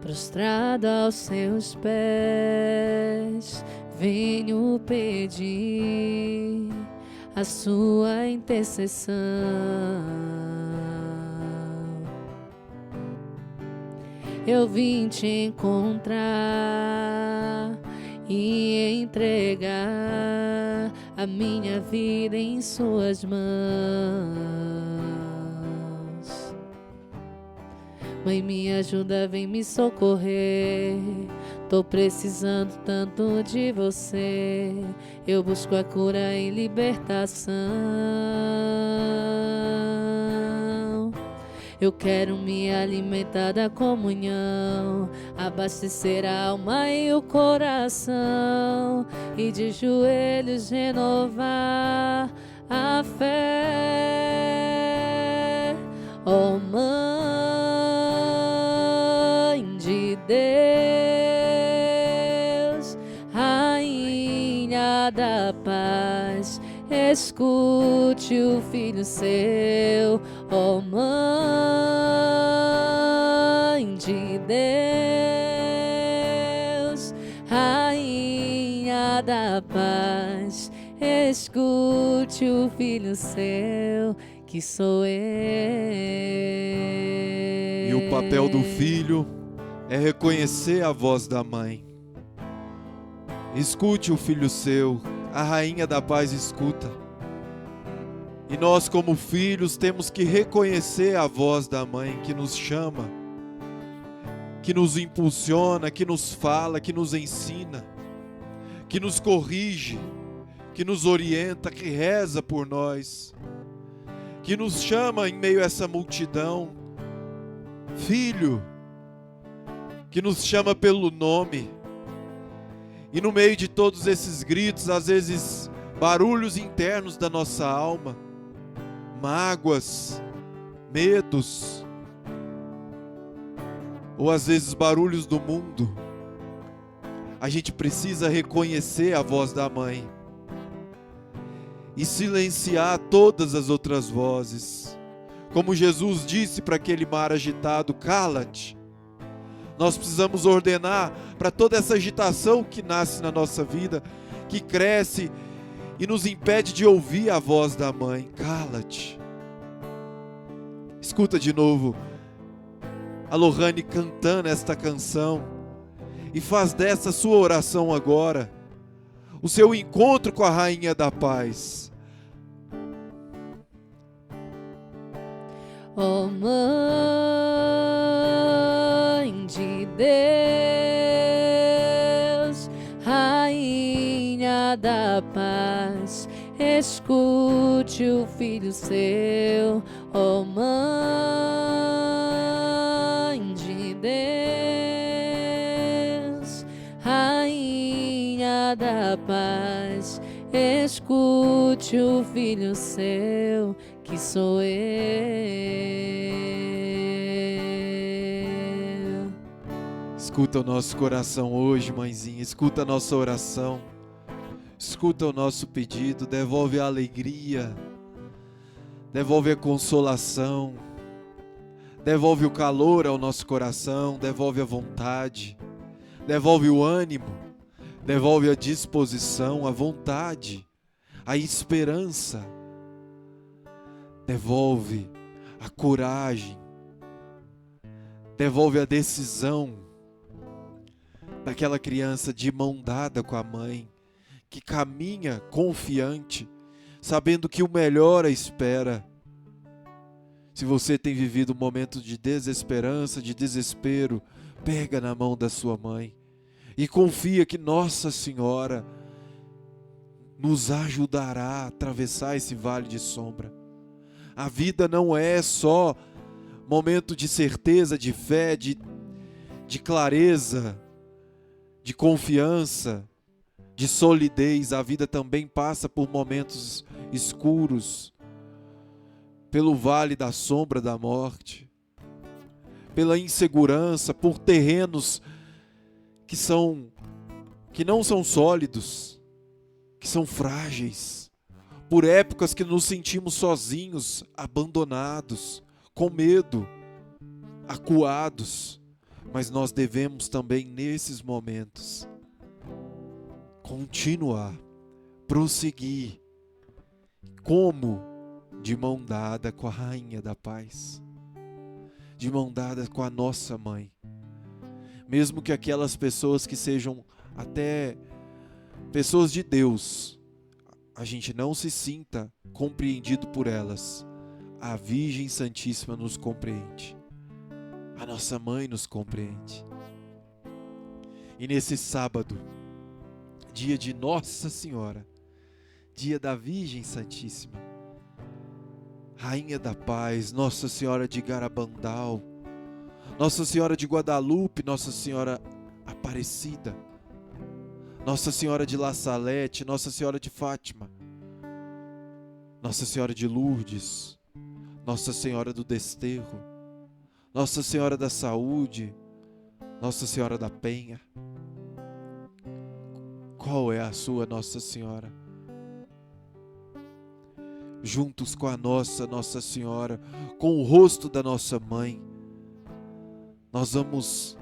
prostrado aos seus pés, venho pedir a sua intercessão. Eu vim te encontrar e entregar a minha vida em suas mãos. Mãe, me ajuda, vem me socorrer. Tô precisando tanto de você. Eu busco a cura e libertação. Eu quero me alimentar da comunhão, abastecer a alma e o coração, e de joelhos renovar a fé. Oh, Mãe de Deus, Rainha da Paz, escute o filho seu. Oh, Mãe de Deus, Rainha da Paz, escute o filho seu, que sou eu. E o papel do filho é reconhecer a voz da mãe. Escute o filho seu, a Rainha da Paz escuta. E nós, como filhos, temos que reconhecer a voz da mãe que nos chama, que nos impulsiona, que nos fala, que nos ensina, que nos corrige, que nos orienta, que reza por nós, que nos chama em meio a essa multidão. Filho, que nos chama pelo nome. E no meio de todos esses gritos, às vezes barulhos internos da nossa alma, mágoas, medos, ou às vezes barulhos do mundo, a gente precisa reconhecer a voz da mãe e silenciar todas as outras vozes. Como Jesus disse para aquele mar agitado: cala-te. Nós precisamos ordenar para toda essa agitação que nasce na nossa vida, que cresce e nos impede de ouvir a voz da mãe: cala-te. Escuta de novo a Lohane cantando esta canção e faz dessa sua oração agora o seu encontro com a Rainha da Paz. Oh, Mãe de Deus, Rainha da Paz, escute o filho seu. Oh, Mãe de Deus, Rainha da Paz, escute o filho seu, que sou eu. Escuta o nosso coração hoje, mãezinha. Escuta a nossa oração. Escuta o nosso pedido. Devolve a alegria. Devolve a consolação. Devolve o calor ao nosso coração. Devolve a vontade. Devolve o ânimo. Devolve a disposição, a vontade, a esperança. Devolve a coragem. Devolve a decisão daquela criança de mão dada com a mãe, que caminha confiante, sabendo que o melhor a espera. Se você tem vivido um momento de desesperança, de desespero, pega na mão da sua mãe e confia que Nossa Senhora nos ajudará a atravessar esse vale de sombra. A vida não é só momento de certeza, de fé, de clareza, de confiança, de solidez. A vida também passa por momentos escuros, pelo vale da sombra da morte, pela insegurança, por terrenos que não são sólidos, que são frágeis, por épocas que nos sentimos sozinhos, abandonados, com medo, acuados, mas nós devemos também nesses momentos continuar, prosseguir, como? De mão dada com a Rainha da Paz, de mão dada com a nossa mãe. Mesmo que aquelas pessoas que sejam até pessoas de Deus, a gente não se sinta compreendido por elas, a Virgem Santíssima nos compreende, a nossa mãe nos compreende. E nesse sábado, dia de Nossa Senhora, dia da Virgem Santíssima, Rainha da Paz, Nossa Senhora de Garabandal, Nossa Senhora de Guadalupe, Nossa Senhora Aparecida, Nossa Senhora de La Salete, Nossa Senhora de Fátima, Nossa Senhora de Lourdes, Nossa Senhora do Desterro, Nossa Senhora da Saúde, Nossa Senhora da Penha. Qual é a sua Nossa Senhora? Juntos com a Nossa Senhora, com o rosto da nossa mãe, nós vamos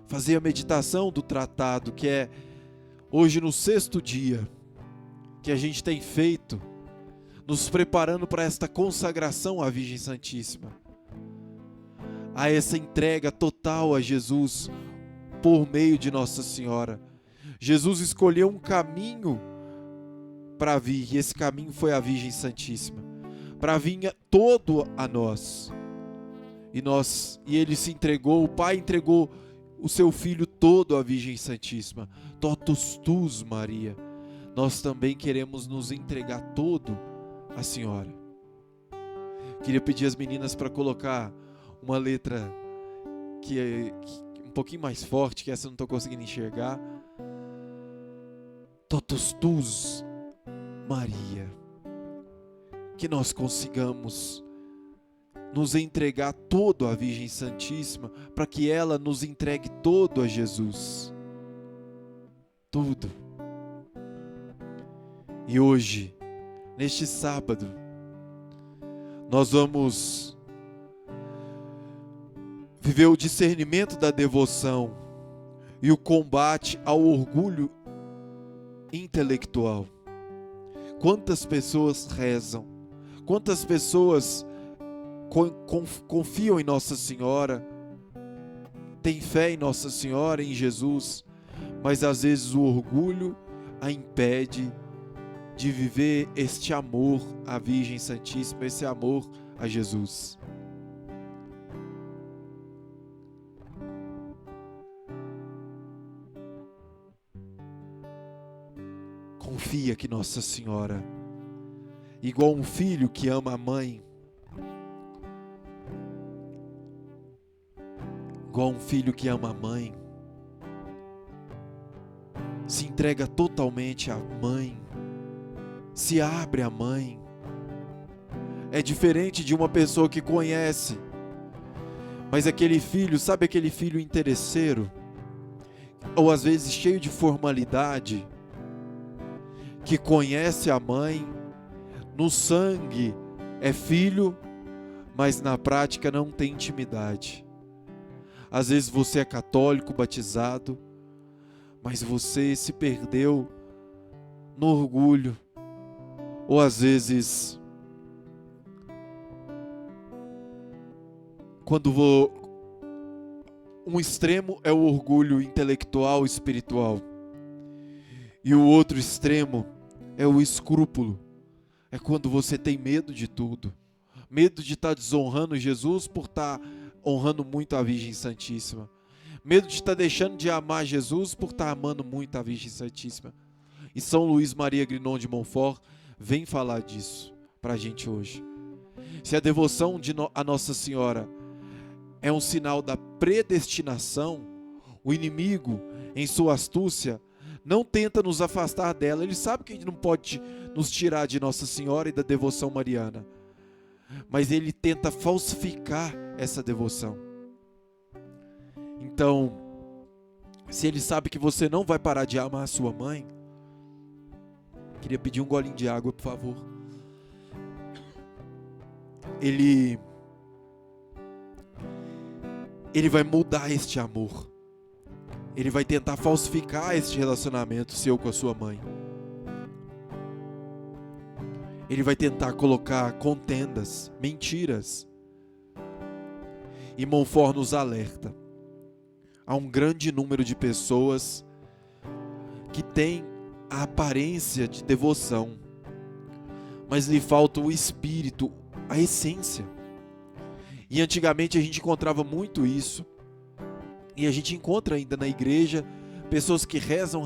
fazer a meditação do tratado, que é hoje no 6º dia, que a gente tem feito, nos preparando para esta consagração à Virgem Santíssima, a essa entrega total a Jesus, por meio de Nossa Senhora. Jesus escolheu um caminho para vir, e esse caminho foi a Virgem Santíssima, para vir todo a nós. E ele se entregou, o Pai entregou o seu Filho todo à Virgem Santíssima. Totus tus, Maria. Nós também queremos nos entregar todo à Senhora. Queria pedir às meninas para colocar uma letra que é um pouquinho mais forte, que essa eu não estou conseguindo enxergar. Totus tus, Maria, que nós consigamos nos entregar todo à Virgem Santíssima, para que ela nos entregue todo a Jesus, tudo. E hoje, neste sábado, nós vamos viver o discernimento da devoção e o combate ao orgulho intelectual. Quantas pessoas rezam, quantas pessoas confiam em Nossa Senhora, têm fé em Nossa Senhora, em Jesus, mas às vezes o orgulho a impede de viver este amor à Virgem Santíssima, esse amor a Jesus. Confia que Nossa Senhora, igual um filho que ama a mãe, igual um filho que ama a mãe, se entrega totalmente à mãe, se abre à mãe. É diferente de uma pessoa que conhece, mas aquele filho, sabe aquele filho interesseiro, ou às vezes cheio de formalidade, que conhece a mãe, no sangue é filho, mas na prática não tem intimidade. Às vezes você é católico, batizado, mas você se perdeu no orgulho, ou às vezes, um extremo é o orgulho intelectual, espiritual, e o outro extremo é o escrúpulo. É quando você tem medo de tudo, medo de estar desonrando Jesus por estar honrando muito a Virgem Santíssima, medo de estar deixando de amar Jesus por estar amando muito a Virgem Santíssima. E São Luís Maria Grignon de Montfort vem falar disso para a gente hoje. Se a devoção a Nossa Senhora é um sinal da predestinação, o inimigo, em sua astúcia, não tenta nos afastar dela. Ele sabe que a gente não pode nos tirar de Nossa Senhora e da devoção mariana, mas ele tenta falsificar essa devoção. Então, se ele sabe que você não vai parar de amar a sua mãe, queria pedir um golinho de água, por favor. Ele ele vai mudar este amor. Ele vai tentar falsificar este relacionamento seu com a sua mãe. Ele vai tentar colocar contendas, mentiras. E Montfort nos alerta. Há um grande número de pessoas que têm a aparência de devoção, mas lhe falta o espírito, a essência. E antigamente a gente encontrava muito isso. E a gente encontra ainda na igreja pessoas que rezam,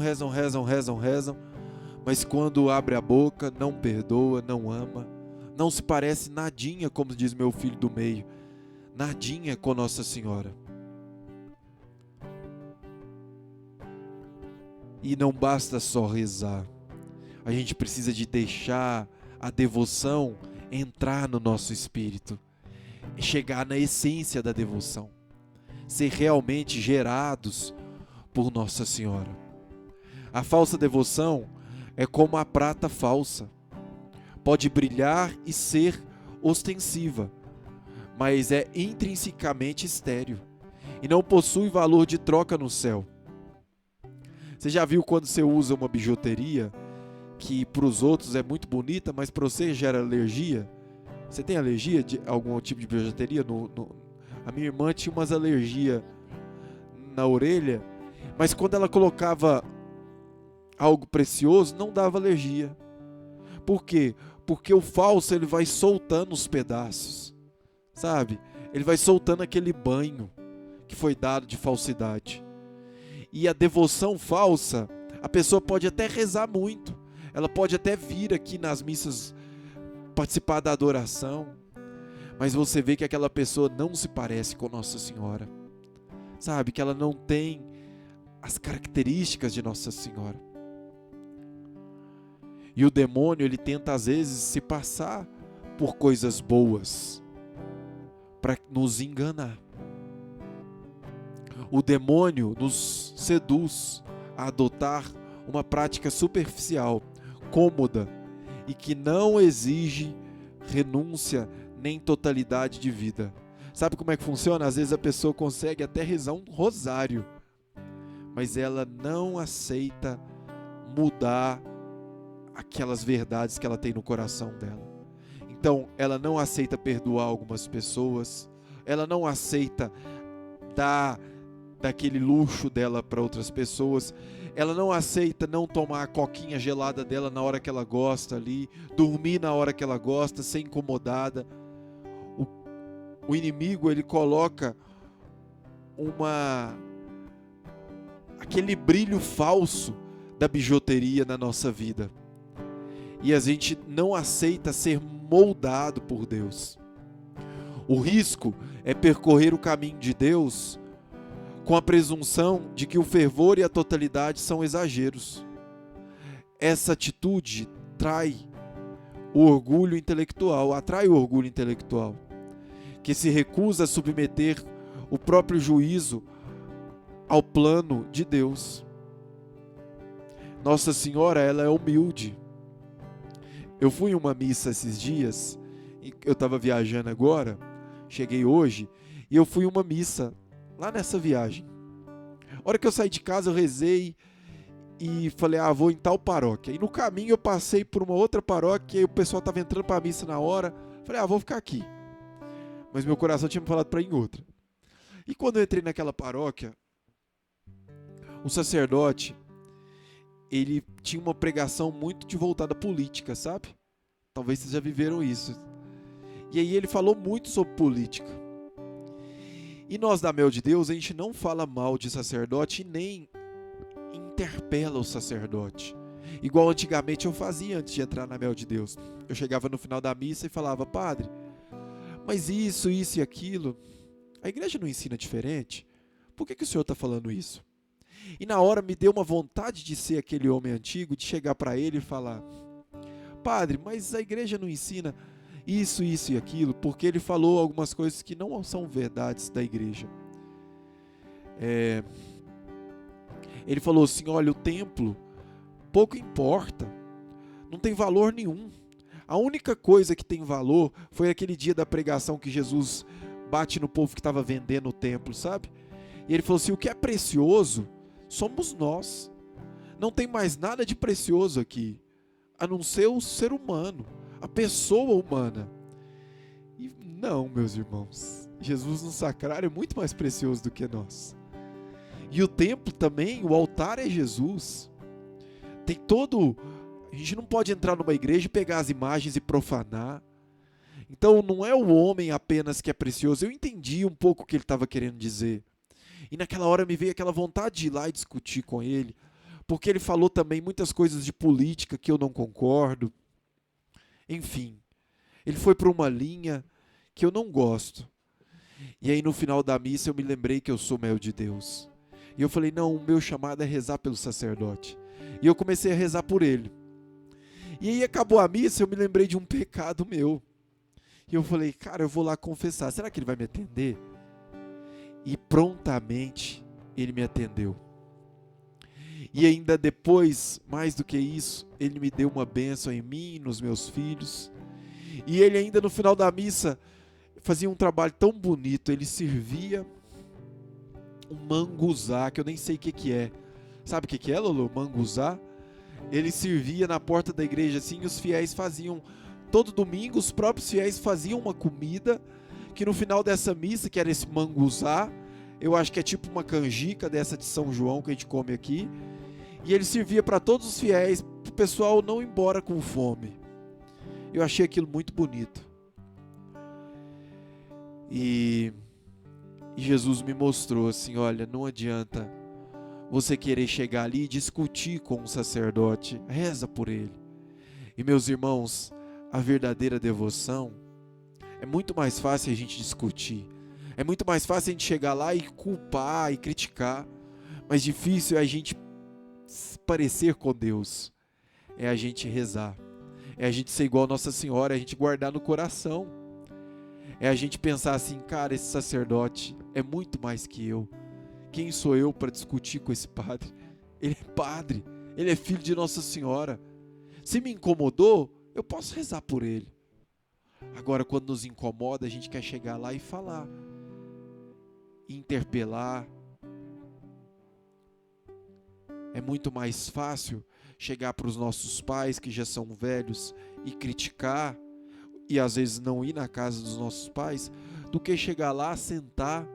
mas quando abre a boca não perdoa, não ama, não se parece nadinha, como diz meu filho do meio, nadinha com Nossa Senhora. E não basta só rezar, a gente precisa de deixar a devoção entrar no nosso espírito, chegar na essência da devoção, ser realmente gerados por Nossa Senhora. A falsa devoção é como a prata falsa, pode brilhar e ser ostensiva, mas é intrinsecamente estéril e não possui valor de troca no céu. Você já viu quando você usa uma bijuteria que para os outros é muito bonita, mas para você gera alergia? Você tem alergia de algum tipo de bijuteria? A minha irmã tinha umas alergias na orelha, mas quando ela colocava algo precioso, não dava alergia. Por quê? Porque o falso ele vai soltando os pedaços, sabe? Ele vai soltando aquele banho que foi dado de falsidade. E a devoção falsa, a pessoa pode até rezar muito, ela pode até vir aqui nas missas participar da adoração, mas você vê que aquela pessoa não se parece com Nossa Senhora, sabe? Que ela não tem as características de Nossa Senhora. E o demônio, ele tenta às vezes se passar por coisas boas para nos enganar. O demônio nos seduz a adotar uma prática superficial, cômoda e que não exige renúncia nem totalidade de vida. Sabe como é que funciona? Às vezes a pessoa consegue até rezar um rosário, mas ela não aceita mudar aquelas verdades que ela tem no coração dela. Então, ela não aceita perdoar algumas pessoas, ela não aceita dar daquele luxo dela para outras pessoas, ela não aceita não tomar a coquinha gelada dela na hora que ela gosta ali, dormir na hora que ela gosta, ser incomodada. O inimigo, ele coloca aquele brilho falso da bijuteria na nossa vida. E a gente não aceita ser moldado por Deus. O risco é percorrer o caminho de Deus com a presunção de que o fervor e a totalidade são exageros. Essa atitude atrai o orgulho intelectual, que se recusa a submeter o próprio juízo ao plano de Deus. Nossa Senhora, ela é humilde. Eu fui em uma missa esses dias, eu estava viajando agora, cheguei hoje, e eu fui em uma missa lá nessa viagem. A hora que eu saí de casa, eu rezei e falei, vou em tal paróquia. E no caminho eu passei por uma outra paróquia e o pessoal estava entrando para a missa na hora. Falei, vou ficar aqui. Mas meu coração tinha me falado para ir em outra. E quando eu entrei naquela paróquia, o sacerdote, ele tinha uma pregação muito de voltada à política, sabe? Talvez vocês já viveram isso. E aí ele falou muito sobre política. E nós da Mel de Deus, a gente não fala mal de sacerdote e nem interpela o sacerdote. Igual antigamente eu fazia antes de entrar na Mel de Deus. Eu chegava no final da missa e falava, padre, mas isso e aquilo, a igreja não ensina diferente? Por que o senhor está falando isso? E na hora me deu uma vontade de ser aquele homem antigo, de chegar para ele e falar, padre, mas a igreja não ensina isso e aquilo, porque ele falou algumas coisas que não são verdades da igreja. Ele falou assim, olha, o templo pouco importa, não tem valor nenhum. A única coisa que tem valor foi aquele dia da pregação que Jesus bate no povo que estava vendendo o templo, sabe? E ele falou assim, o que é precioso somos nós. Não tem mais nada de precioso aqui, a não ser o ser humano, a pessoa humana. E não, meus irmãos, Jesus no sacrário é muito mais precioso do que nós. E o templo também, o altar é Jesus. Tem todo... A gente não pode entrar numa igreja e pegar as imagens e profanar. Então não é o homem apenas que é precioso. Eu entendi um pouco o que ele estava querendo dizer. E naquela hora me veio aquela vontade de ir lá e discutir com ele. Porque ele falou também muitas coisas de política que eu não concordo. Enfim, ele foi para uma linha que eu não gosto. E aí no final da missa eu me lembrei que eu sou mel de Deus. E eu falei, não, o meu chamado é rezar pelo sacerdote. E eu comecei a rezar por ele. E aí acabou a missa, eu me lembrei de um pecado meu. E eu falei, cara, eu vou lá confessar. Será que ele vai me atender? E prontamente ele me atendeu. E ainda depois, mais do que isso, ele me deu uma bênção em mim, nos meus filhos. E ele ainda no final da missa fazia um trabalho tão bonito. Ele servia um manguzá, que eu nem sei o que é. Sabe o que é, Lolo? Manguzá? Ele servia na porta da igreja assim, e os fiéis faziam, todo domingo os próprios fiéis faziam uma comida, que no final dessa missa, que era esse manguzá, eu acho que é tipo uma canjica dessa de São João que a gente come aqui, e ele servia para todos os fiéis, para o pessoal não ir embora com fome. Eu achei aquilo muito bonito. E Jesus me mostrou assim, olha, não adianta você querer chegar ali e discutir com o sacerdote, reza por ele. E meus irmãos, a verdadeira devoção, é muito mais fácil a gente discutir, é muito mais fácil a gente chegar lá e culpar e criticar, mas difícil é a gente parecer com Deus, é a gente rezar, é a gente ser igual a Nossa Senhora, é a gente guardar no coração, é a gente pensar assim, cara, esse sacerdote é muito mais que eu. Quem sou eu para discutir com esse padre? Ele é padre, ele é filho de Nossa Senhora. Se me incomodou, eu posso rezar por ele. Agora, quando nos incomoda, a gente quer chegar lá e falar, interpelar. É muito mais fácil chegar para os nossos pais, que já são velhos, e criticar, e às vezes não ir na casa dos nossos pais, do que chegar lá, sentar,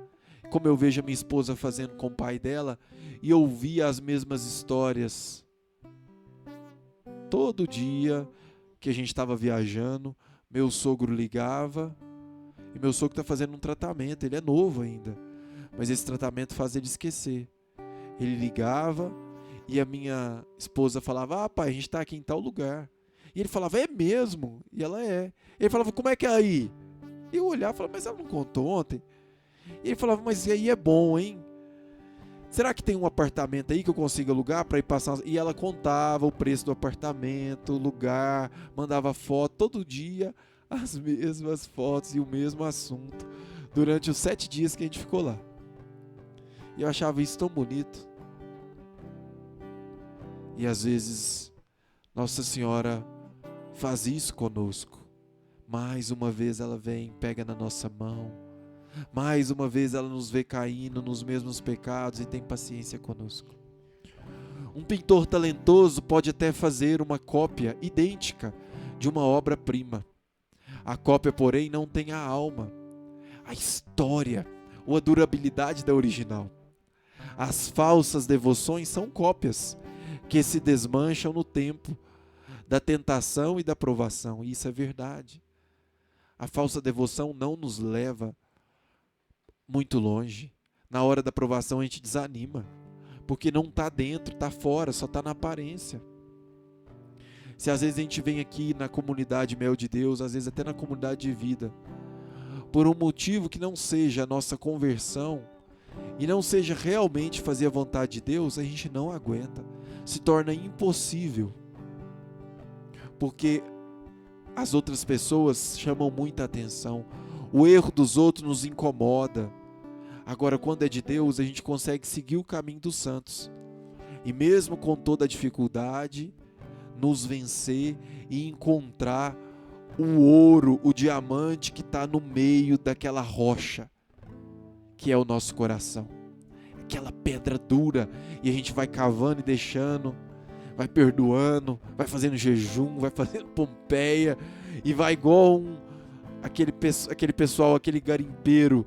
como eu vejo a minha esposa fazendo com o pai dela, e ouvir as mesmas histórias. Todo dia que a gente estava viajando, meu sogro ligava, e meu sogro está fazendo um tratamento, ele é novo ainda, mas esse tratamento faz ele esquecer. Ele ligava, e a minha esposa falava, pai, a gente está aqui em tal lugar. E ele falava, é mesmo? E ela é. Ele falava, como é que é aí? E eu olhava e falava, mas ela não contou ontem? E ele falava, mas aí é bom, hein? Será que tem um apartamento aí que eu consiga alugar para ir passar? E ela contava o preço do apartamento, o lugar, mandava foto, todo dia as mesmas fotos e o mesmo assunto, durante os 7 dias que a gente ficou lá. E eu achava isso tão bonito. E às vezes Nossa Senhora faz isso conosco. Mais uma vez ela vem, pega na nossa mão. Mais uma vez ela nos vê caindo nos mesmos pecados e tem paciência conosco. Um pintor talentoso pode até fazer uma cópia idêntica de uma obra-prima. A cópia, porém, não tem a alma, a história ou a durabilidade da original. As falsas devoções são cópias que se desmancham no tempo da tentação e da provação. E isso é verdade. A falsa devoção não nos leva muito longe. Na hora da provação a gente desanima, porque não está dentro, está fora, só está na aparência. Se às vezes a gente vem aqui na comunidade Mel de Deus, às vezes até na comunidade de vida, por um motivo que não seja a nossa conversão, e não seja realmente fazer a vontade de Deus, a gente não aguenta, se torna impossível, porque as outras pessoas chamam muita atenção, o erro dos outros nos incomoda. Agora, quando é de Deus, a gente consegue seguir o caminho dos santos, e mesmo com toda a dificuldade, nos vencer e encontrar o ouro, o diamante que está no meio daquela rocha, que é o nosso coração. Aquela pedra dura, e a gente vai cavando e deixando, vai perdoando, vai fazendo jejum, vai fazendo Pompeia, e vai igual aquele pessoal, aquele garimpeiro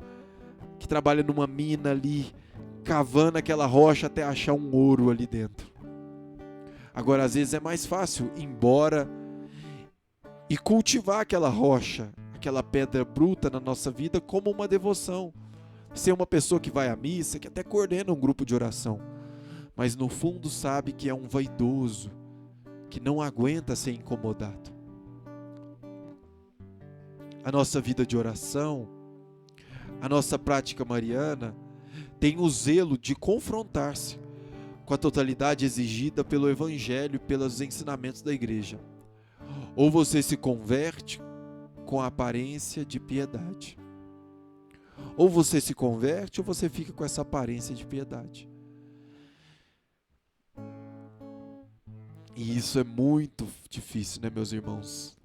que trabalha numa mina ali, cavando aquela rocha até achar um ouro ali dentro. Agora, às vezes é mais fácil ir embora e cultivar aquela rocha, aquela pedra bruta na nossa vida como uma devoção. Ser uma pessoa que vai à missa, que até coordena um grupo de oração, mas no fundo sabe que é um vaidoso, que não aguenta ser incomodado. A nossa vida de oração, a nossa prática mariana, tem o zelo de confrontar-se com a totalidade exigida pelo Evangelho e pelos ensinamentos da igreja. Ou você se converte com a aparência de piedade. Ou você se converte ou você fica com essa aparência de piedade. E isso é muito difícil, né, meus irmãos?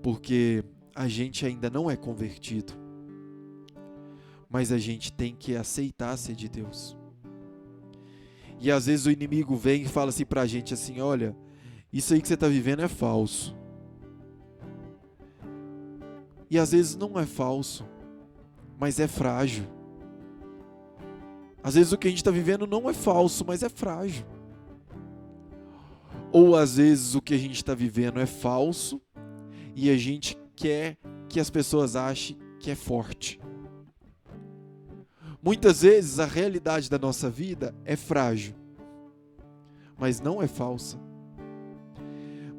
Porque a gente ainda não é convertido. Mas a gente tem que aceitar ser de Deus. E às vezes o inimigo vem e fala assim pra gente assim, olha, isso aí que você está vivendo é falso. E às vezes não é falso, mas é frágil. Às vezes o que a gente está vivendo não é falso, mas é frágil. Ou às vezes o que a gente está vivendo é falso e a gente quer que as pessoas achem que é forte. Muitas vezes a realidade da nossa vida é frágil, mas não é falsa.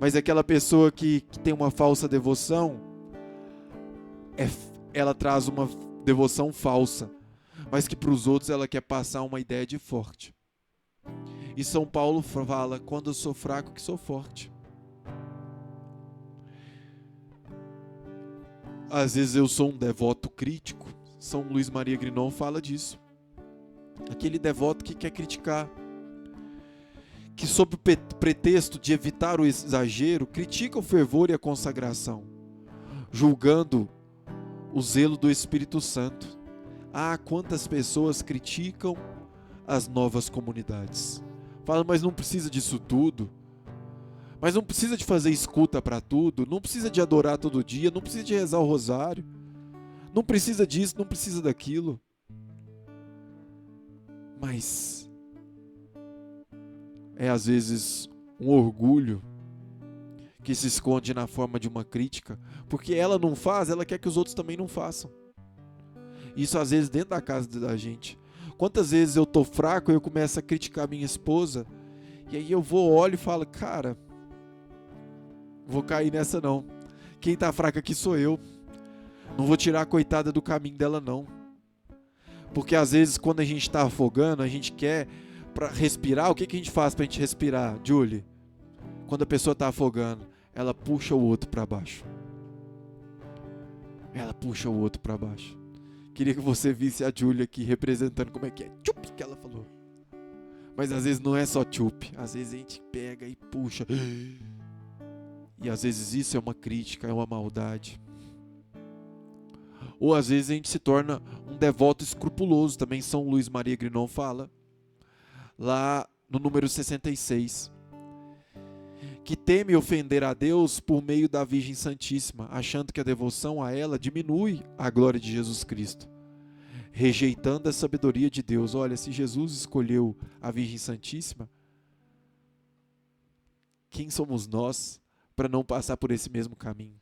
Mas aquela pessoa que tem uma falsa devoção, ela traz uma devoção falsa, mas que para os outros ela quer passar uma ideia de forte. E São Paulo fala, quando eu sou fraco que sou forte. Às vezes eu sou um devoto crítico. São Luís Maria Grignon fala disso. Aquele devoto que quer criticar, que sob o pretexto de evitar o exagero, critica o fervor e a consagração, julgando o zelo do Espírito Santo. Ah, quantas pessoas criticam as novas comunidades. Falam, mas não precisa disso tudo. Mas não precisa de fazer escuta para tudo. Não precisa de adorar todo dia. Não precisa de rezar o rosário. Não precisa disso, não precisa daquilo. Mas é às vezes um orgulho que se esconde na forma de uma crítica, porque ela não faz, ela quer que os outros também não façam. Isso às vezes dentro da casa da gente. Quantas vezes eu tô fraco e eu começo a criticar minha esposa, e aí eu olho e falo, cara, vou cair nessa não. Quem tá fraco aqui sou eu. Não vou tirar a coitada do caminho dela não. Porque às vezes quando a gente tá afogando, a gente quer para respirar, o que a gente faz pra gente respirar, Julie? Quando a pessoa tá afogando, ela puxa o outro para baixo. Ela puxa o outro para baixo. Queria que você visse a Julie aqui representando como é que é. Tchup, que ela falou. Mas às vezes não é só tchup. Às vezes a gente pega e puxa. E às vezes isso é uma crítica, é uma maldade. Ou às vezes a gente se torna um devoto escrupuloso. Também São Luís Maria Grignon fala. Lá no número 66. Que teme ofender a Deus por meio da Virgem Santíssima, achando que a devoção a ela diminui a glória de Jesus Cristo, rejeitando a sabedoria de Deus. Olha, se Jesus escolheu a Virgem Santíssima, quem somos nós para não passar por esse mesmo caminho?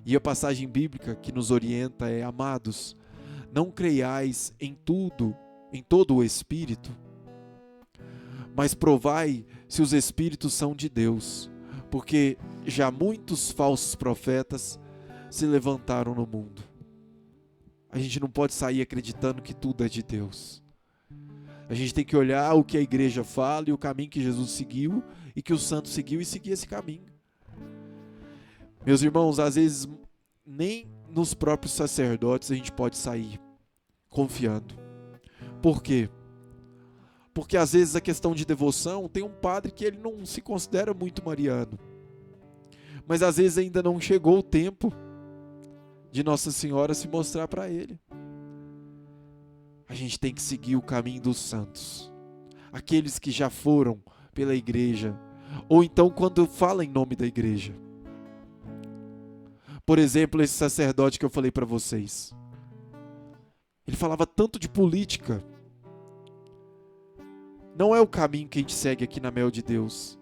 E a passagem bíblica que nos orienta é: amados, não creiais em tudo, em todo o Espírito, mas provai se os Espíritos são de Deus, porque já muitos falsos profetas se levantaram no mundo. A gente não pode sair acreditando que tudo é de Deus. A gente tem que olhar o que a igreja fala e o caminho que Jesus seguiu e que o santo seguiu e seguir esse caminho. Meus irmãos, às vezes nem nos próprios sacerdotes a gente pode sair confiando. Por quê? Porque às vezes a questão de devoção, tem um padre que ele não se considera muito mariano, Mas às vezes ainda não chegou o tempo de Nossa Senhora se mostrar para ele. A gente tem que seguir o caminho dos santos, aqueles que já foram pela igreja, ou então quando fala em nome da igreja. Por exemplo, esse sacerdote que eu falei para vocês, ele falava tanto de política. Não é o caminho que a gente segue aqui na Mel de Deus.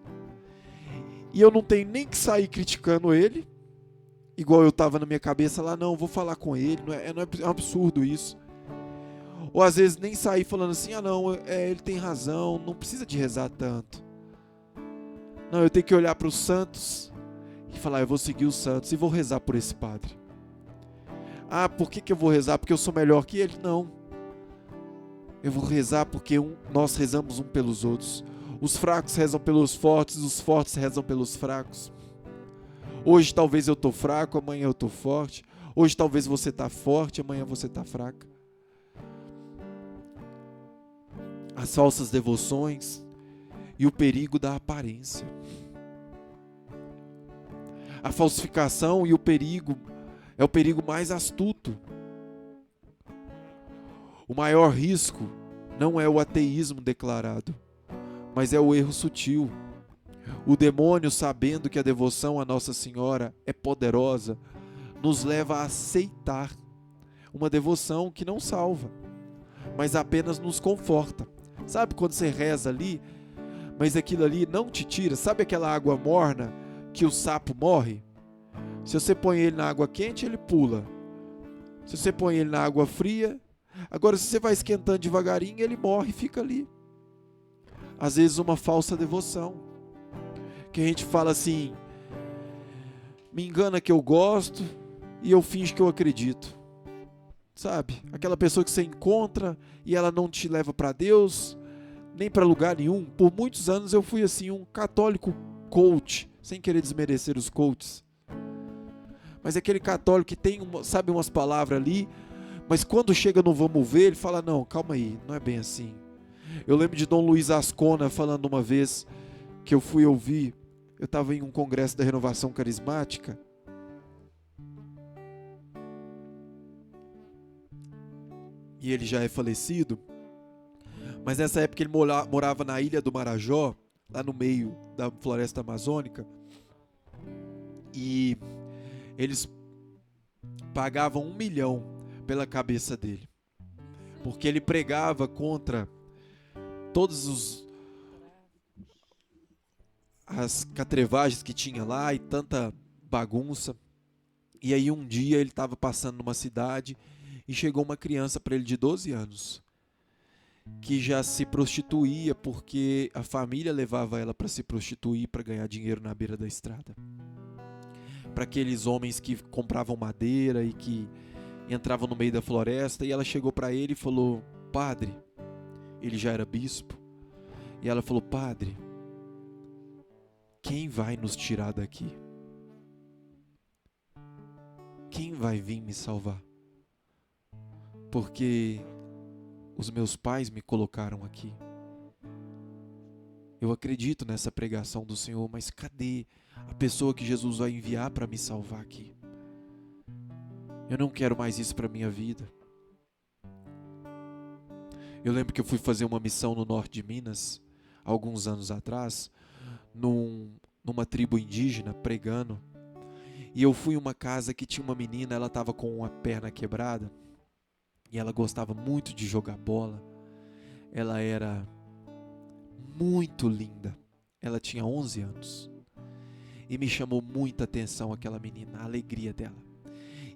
E eu não tenho nem que sair criticando ele, igual eu estava na minha cabeça lá, não, vou falar com ele, é um absurdo isso. Ou às vezes nem sair falando assim, não, ele tem razão, não precisa de rezar tanto. Não, eu tenho que olhar para os santos e falar, eu vou seguir os santos e vou rezar por esse padre. Por que eu vou rezar? Porque eu sou melhor que ele? Não. Eu vou rezar porque nós rezamos um pelos outros. Os fracos rezam pelos fortes, os fortes rezam pelos fracos. Hoje talvez eu estou fraco, amanhã eu estou forte. Hoje talvez você está forte, amanhã você está fraca. As falsas devoções e o perigo da aparência. A falsificação e o perigo é o perigo mais astuto. O maior risco não é o ateísmo declarado, mas é o erro sutil. O demônio, sabendo que a devoção a Nossa Senhora é poderosa, nos leva a aceitar uma devoção que não salva, mas apenas nos conforta. Sabe quando você reza ali, mas aquilo ali não te tira? Sabe aquela água morna que o sapo morre? Se você põe ele na água quente, ele pula. Se você põe ele na água fria, agora se você vai esquentando devagarinho, ele morre e fica ali. Às vezes uma falsa devoção, que a gente fala assim, me engana que eu gosto e eu finjo que eu acredito. Sabe? Aquela pessoa que você encontra e ela não te leva para Deus, nem para lugar nenhum. Por muitos anos eu fui assim, um católico coach, sem querer desmerecer os coaches. Mas aquele católico que tem, sabe, umas palavras ali, mas quando chega no vamos ver, ele fala, não, calma aí, não é bem assim. Eu lembro de Dom Luiz Ascona falando uma vez que eu fui ouvir, eu estava em um congresso da Renovação Carismática, e ele já é falecido, mas nessa época ele morava na Ilha do Marajó, lá no meio da floresta amazônica, e eles pagavam 1 milhão pela cabeça dele, porque ele pregava contra todos as catrevagens que tinha lá e tanta bagunça. E aí um dia ele estava passando numa cidade e chegou uma criança para ele de 12 anos que já se prostituía porque a família levava ela para se prostituir para ganhar dinheiro na beira da estrada, para aqueles homens que compravam madeira e que entravam no meio da floresta. E ela chegou para ele e falou, padre, ele já era bispo, e ela falou, padre, quem vai nos tirar daqui? Quem vai vir me salvar? Porque os meus pais me colocaram aqui. Eu acredito nessa pregação do Senhor, mas cadê a pessoa que Jesus vai enviar para me salvar aqui? Eu não quero mais isso para minha vida. Eu lembro que eu fui fazer uma missão no norte de Minas, alguns anos atrás, numa tribo indígena, pregando. E eu fui em uma casa que tinha uma menina, ela estava com uma perna quebrada, e ela gostava muito de jogar bola. Ela era muito linda, ela tinha 11 anos, e me chamou muita atenção aquela menina, a alegria dela.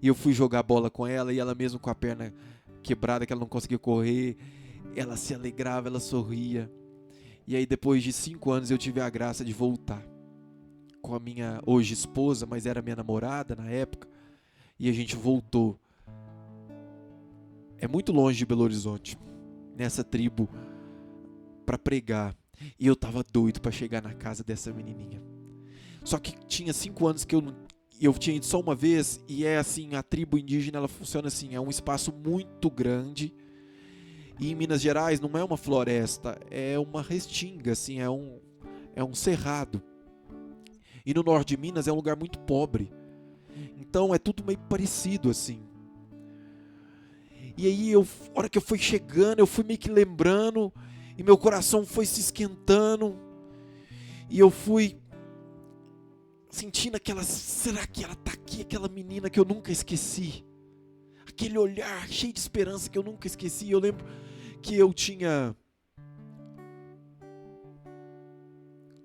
E eu fui jogar bola com ela, e ela mesmo com a perna quebrada, que ela não conseguia correr, ela se alegrava, ela sorria. E aí depois de 5 anos eu tive a graça de voltar com a minha hoje esposa, mas era minha namorada na época, e a gente voltou. É muito longe de Belo Horizonte, nessa tribo, para pregar. E eu tava doido para chegar na casa dessa menininha. Só que tinha 5 anos que eu tinha ido só uma vez, e é assim, a tribo indígena ela funciona assim, é um espaço muito grande. E em Minas Gerais não é uma floresta, é uma restinga, assim, é um cerrado. E no norte de Minas é um lugar muito pobre. Então é tudo meio parecido assim. E aí, a hora que eu fui chegando, eu fui meio que lembrando, e meu coração foi se esquentando, e eu fui sentindo será que ela está aqui, aquela menina que eu nunca esqueci? Aquele olhar cheio de esperança que eu nunca esqueci. Eu lembro que eu tinha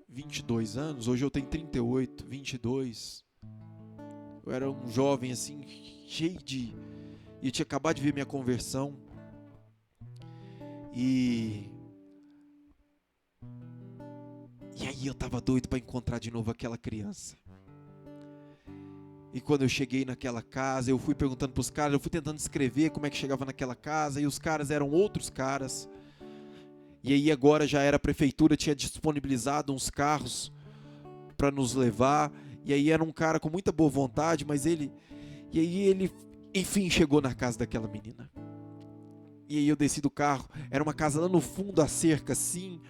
22 anos, hoje eu tenho 38, 22. Eu era um jovem assim, cheio de... E eu tinha acabado de ver minha conversão. E aí eu estava doido para encontrar de novo aquela criança. E quando eu cheguei naquela casa, eu fui perguntando para os caras, eu fui tentando escrever como é que chegava naquela casa, e os caras eram outros caras. E aí agora já era a prefeitura, tinha disponibilizado uns carros para nos levar. E aí era um cara com muita boa vontade, mas ele enfim chegou na casa daquela menina. E aí eu desci do carro, era uma casa lá no fundo, a cerca assim,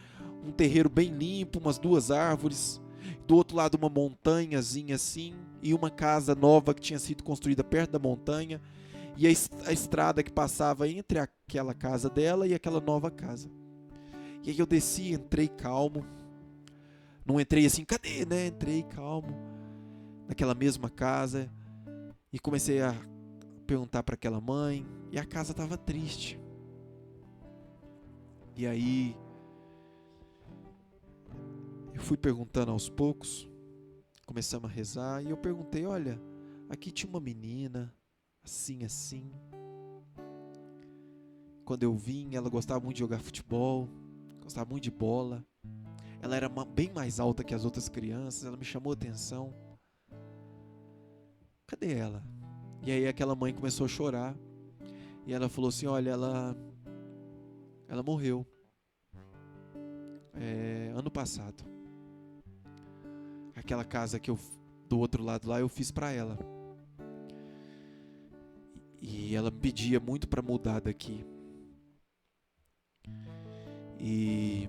um terreiro bem limpo, umas 2 árvores, do outro lado uma montanhazinha assim, e uma casa nova que tinha sido construída perto da montanha, e a estrada que passava entre aquela casa dela e aquela nova casa. E aí eu desci, entrei calmo, não entrei assim, cadê, né? Entrei calmo, naquela mesma casa, e comecei a perguntar para aquela mãe, e a casa estava triste. E aí eu fui perguntando aos poucos, começamos a rezar, e eu perguntei, olha, aqui tinha uma menina, assim, assim. Quando eu vim, ela gostava muito de jogar futebol, gostava muito de bola. Ela era bem mais alta que as outras crianças, ela me chamou a atenção. Cadê ela? E aí aquela mãe começou a chorar, e ela falou assim, olha, ela morreu ano passado. Aquela casa que eu do outro lado lá eu fiz para ela. E ela me pedia muito para mudar daqui. E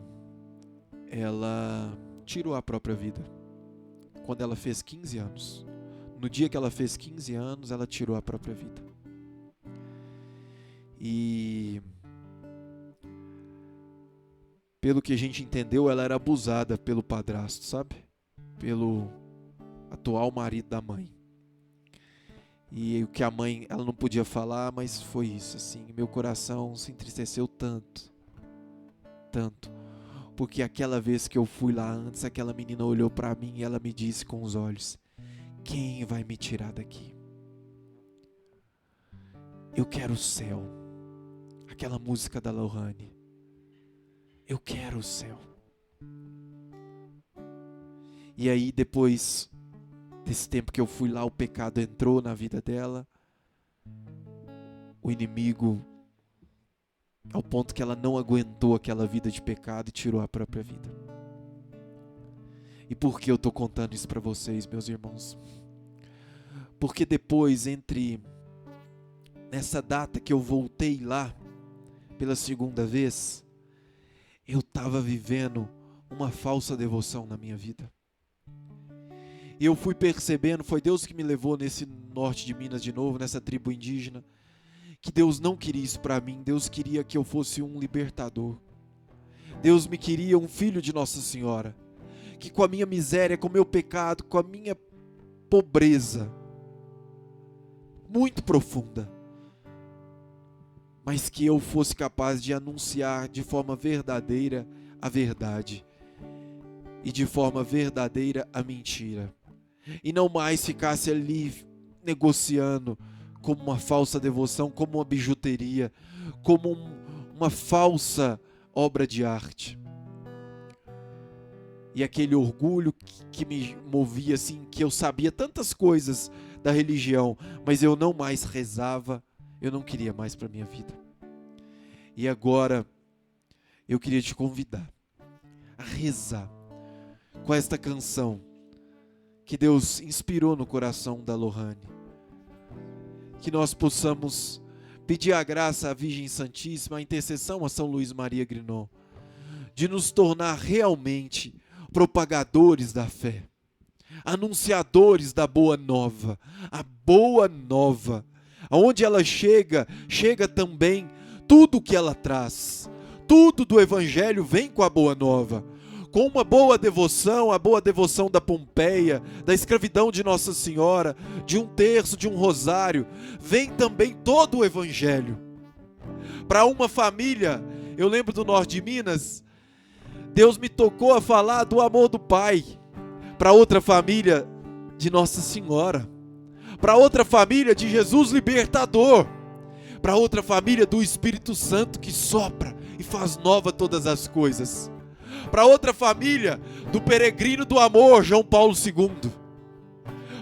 ela tirou a própria vida quando ela fez 15 anos. No dia que ela fez 15 anos, ela tirou a própria vida. E pelo que a gente entendeu, ela era abusada pelo padrasto, sabe? Pelo atual marido da mãe. E o que a mãe, ela não podia falar, mas foi isso, assim. Meu coração se entristeceu tanto, tanto. Porque aquela vez que eu fui lá antes, aquela menina olhou para mim e ela me disse com os olhos, quem vai me tirar daqui? Eu quero o céu. Aquela música da Lohane. Eu quero o céu. E aí depois desse tempo que eu fui lá, o pecado entrou na vida dela. O inimigo, ao ponto que ela não aguentou aquela vida de pecado e tirou a própria vida. E por que eu estou contando isso para vocês, meus irmãos? Porque depois, nessa data que eu voltei lá, pela segunda vez, eu estava vivendo uma falsa devoção na minha vida. E eu fui percebendo, foi Deus que me levou nesse norte de Minas de novo, nessa tribo indígena, que Deus não queria isso para mim. Deus queria que eu fosse um libertador. Deus me queria um filho de Nossa Senhora, que com a minha miséria, com o meu pecado, com a minha pobreza muito profunda, mas que eu fosse capaz de anunciar de forma verdadeira a verdade e de forma verdadeira a mentira, e não mais ficasse ali negociando como uma falsa devoção, como uma bijuteria, como uma falsa obra de arte. E aquele orgulho que me movia assim, que eu sabia tantas coisas da religião, mas eu não mais rezava, eu não queria mais para minha vida. E agora eu queria te convidar a rezar com esta canção que Deus inspirou no coração da Lohane. Que nós possamos pedir a graça à Virgem Santíssima, a intercessão a São Luís Maria Grignon, de nos tornar realmente propagadores da fé, anunciadores da boa nova. A boa nova, aonde ela chega também tudo o que ela traz. Tudo do Evangelho vem com a boa nova. Com uma boa devoção, a boa devoção da Pompeia, da escravidão de Nossa Senhora, de um terço, de um rosário, vem também todo o Evangelho. Para uma família, eu lembro do norte de Minas, Deus me tocou a falar do amor do Pai. Para outra família, de Nossa Senhora. Para outra família, de Jesus Libertador. Para outra família, do Espírito Santo que sopra e faz nova todas as coisas. Para outra família, do peregrino do amor, João Paulo II.